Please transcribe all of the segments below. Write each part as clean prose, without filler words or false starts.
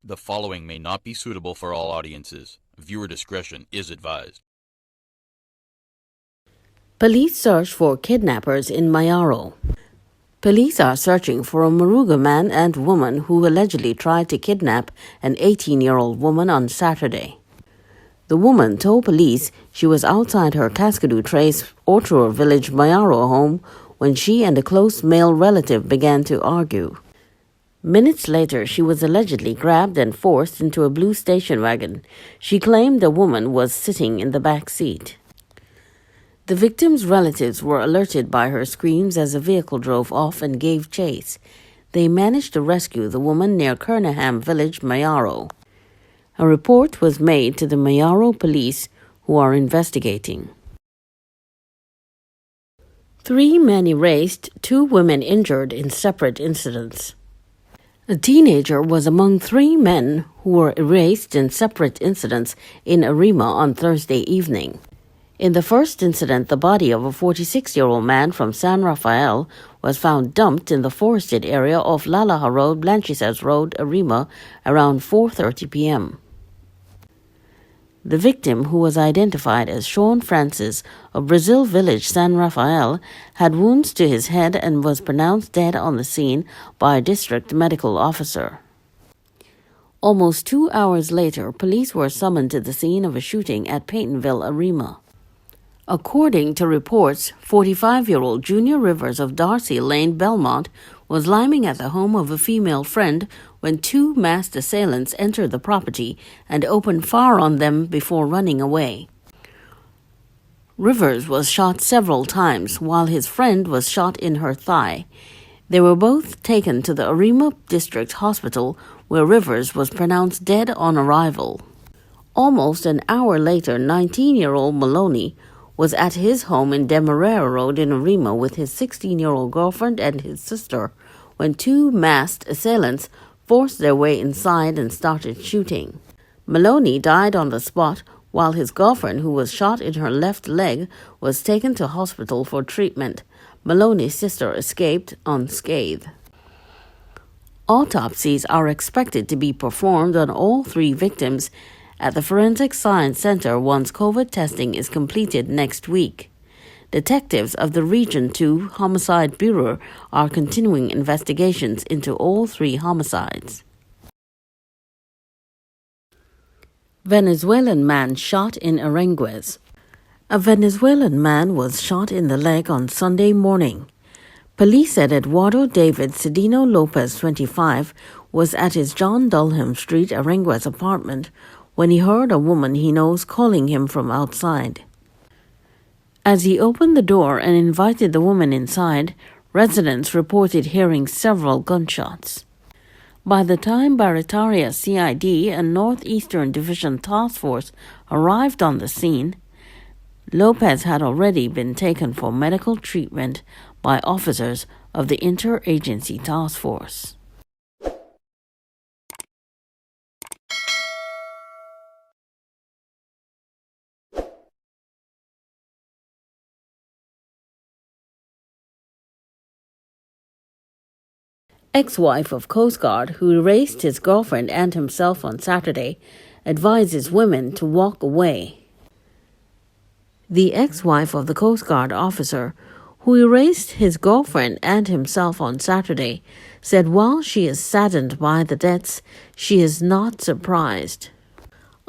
The following may not be suitable for all audiences. Viewer discretion is advised. Police search for kidnappers in Mayaro. Police are searching for a Moruga man and woman who allegedly tried to kidnap an 18-year-old woman on Saturday. The woman told police she was outside her Cascadoo Trace Orchard Village Mayaro home when she and a close male relative began to argue. Minutes later, she was allegedly grabbed and forced into a blue station wagon. She claimed the woman was sitting in the back seat. The victim's relatives were alerted by her screams as the vehicle drove off and gave chase. They managed to rescue the woman near Kernaham Village, Mayaro. A report was made to the Mayaro police, who are investigating. 3 men erased, 2 women injured in separate incidents. A teenager was among 3 men who were erased in separate incidents in Arima on Thursday evening. In the first incident, the body of a 46-year-old man from San Rafael was found dumped in the forested area of Lalaha Road, Blanchisez Road, Arima, around 4:30 p.m. The victim, who was identified as Sean Francis of Brazil Village, San Rafael, had wounds to his head and was pronounced dead on the scene by a district medical officer. Almost 2 hours later, police were summoned to the scene of a shooting at Paytonville, Arima. According to reports, 45-year-old Junior Rivers of Darcy Lane, Belmont, was liming at the home of a female friend when 2 masked assailants entered the property and opened fire on them before running away. Rivers was shot several times while his friend was shot in her thigh. They were both taken to the Arima District Hospital, where Rivers was pronounced dead on arrival. Almost an hour later, 19-year-old Maloney was at his home in Demerara Road in Arima with his 16-year-old girlfriend and his sister when 2 masked assailants forced their way inside and started shooting. Maloney died on the spot while his girlfriend, who was shot in her left leg, was taken to hospital for treatment. Maloney's sister escaped unscathed. Autopsies are expected to be performed on all 3 victims at the Forensic Science Center once COVID testing is completed next week. Detectives of the Region 2 Homicide Bureau are continuing investigations into all 3 homicides. Venezuelan man shot in Aranguez. A Venezuelan man was shot in the leg on Sunday morning. Police said Eduardo David Cedino Lopez, 25, was at his John Dulham Street, Aranguez apartment when he heard a woman he knows calling him from outside. As he opened the door and invited the woman inside, residents reported hearing several gunshots. By the time Barataria CID and Northeastern Division Task Force arrived on the scene, Lopez had already been taken for medical treatment by officers of the Interagency Task Force. Ex-wife of Coast Guard, who erased his girlfriend and himself on Saturday, advises women to walk away. The ex-wife of the Coast Guard officer, who erased his girlfriend and himself on Saturday, said while she is saddened by the deaths, she is not surprised.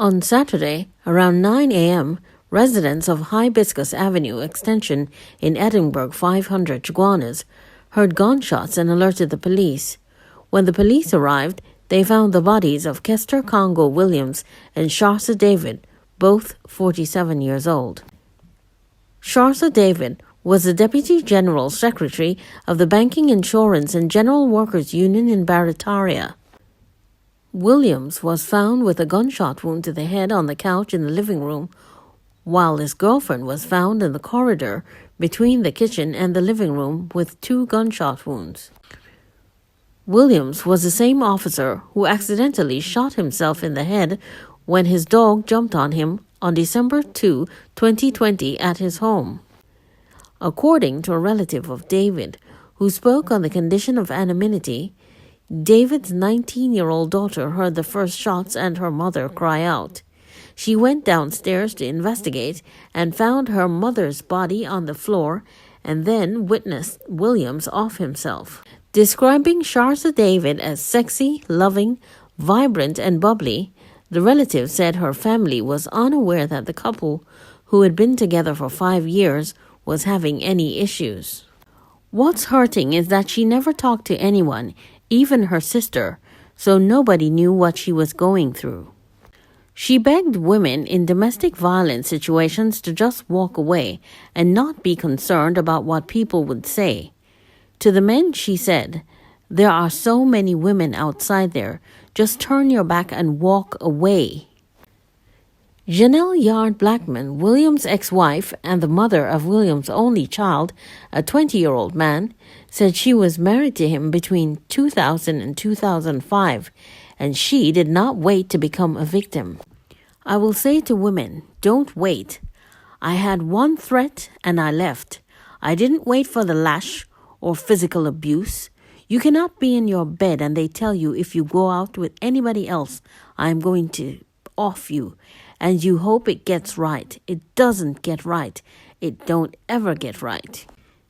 On Saturday, around 9 a.m., residents of Hibiscus Avenue Extension in Edinburgh 500 Chaguanas heard gunshots and alerted the police. When the police arrived, they found the bodies of Kester Congo Williams and Sharsa David, both 47 years old. Sharsa David was the Deputy General Secretary of the Banking, Insurance and General Workers Union in Barataria. Williams was found with a gunshot wound to the head on the couch in the living room, while his girlfriend was found in the corridor between the kitchen and the living room with 2 gunshot wounds. Williams was the same officer who accidentally shot himself in the head when his dog jumped on him on December 2, 2020 at his home. According to a relative of David, who spoke on the condition of anonymity, David's 19-year-old daughter heard the first shots and her mother cry out. She went downstairs to investigate and found her mother's body on the floor and then witnessed Williams off himself. Describing Sharza David as sexy, loving, vibrant, and bubbly, the relative said her family was unaware that the couple, who had been together for 5 years, was having any issues. What's hurting is that she never talked to anyone, even her sister, so nobody knew what she was going through. She begged women in domestic violence situations to just walk away and not be concerned about what people would say. To the men, she said, "There are so many women outside there. Just turn your back and walk away." Janelle Yard Blackman, Williams' ex-wife and the mother of Williams' only child, a 20-year-old man, said she was married to him between 2000 and 2005, and she did not wait to become a victim. "I will say to women, don't wait. I had one threat and I left. I didn't wait for the lash or physical abuse. You cannot be in your bed and they tell you if you go out with anybody else, I am going to off you. And you hope it gets right. It doesn't get right. It don't ever get right."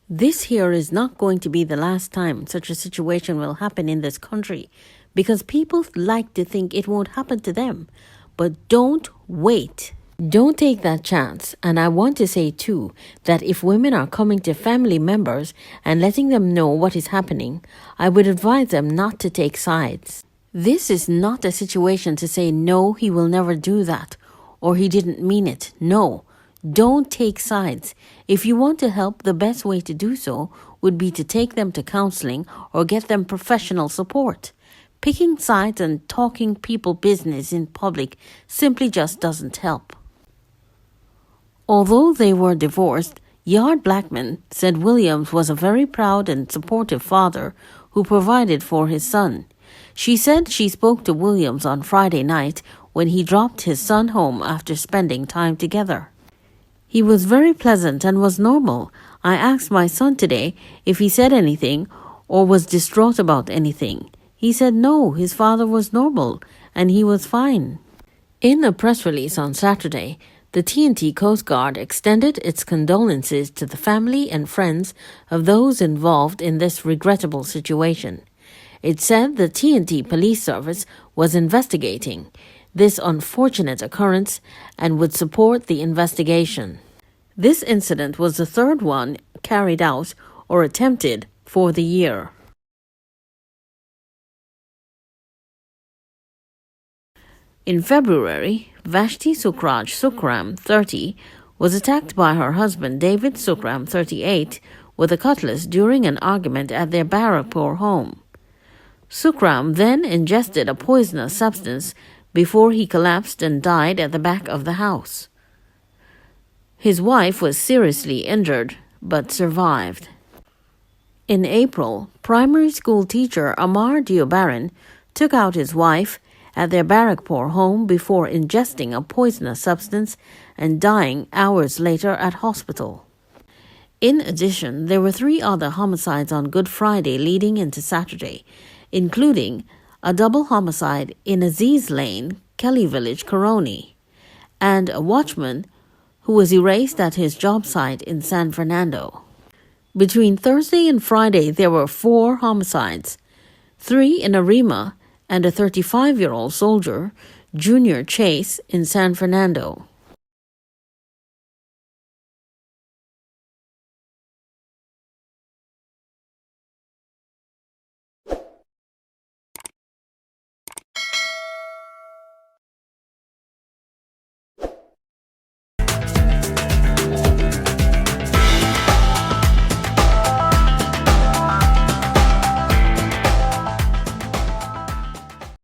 This here is not going to be the last time such a situation will happen in this country, because people like to think it won't happen to them. But don't wait. Don't take that chance. And I want to say too that if women are coming to family members and letting them know what is happening, I would advise them not to take sides. This is not a situation to say, no, he will never do that, or he didn't mean it. No, don't take sides. If you want to help, the best way to do so would be to take them to counseling or get them professional support. Picking sides and talking people business in public simply just doesn't help. Although they were divorced, Yard Blackman said Williams was a very proud and supportive father who provided for his son. She said she spoke to Williams on Friday night when he dropped his son home after spending time together. "He was very pleasant and was normal. I asked my son today if he said anything or was distraught about anything. He said no, his father was normal and he was fine." In a press release on Saturday, the T&T Coast Guard extended its condolences to the family and friends of those involved in this regrettable situation. It said the T&T Police Service was investigating this unfortunate occurrence and would support the investigation. This incident was the third one carried out or attempted for the year. In February, Vashti Sukraj Sukram, 30, was attacked by her husband David Sukram, 38, with a cutlass during an argument at their Barrackpore home. Sukram then ingested a poisonous substance before he collapsed and died at the back of the house. His wife was seriously injured but survived. In April, primary school teacher Amar Diobaran took out his wife at their Barrackpore home before ingesting a poisonous substance and dying hours later at hospital. In addition, there were 3 other homicides on Good Friday leading into Saturday, including a double homicide in Aziz Lane, Kelly Village, Coroni, and a watchman who was erased at his job site in San Fernando. Between Thursday and Friday, there were 4 homicides, 3 in Arima and a 35-year-old soldier, Junior Chase, in San Fernando.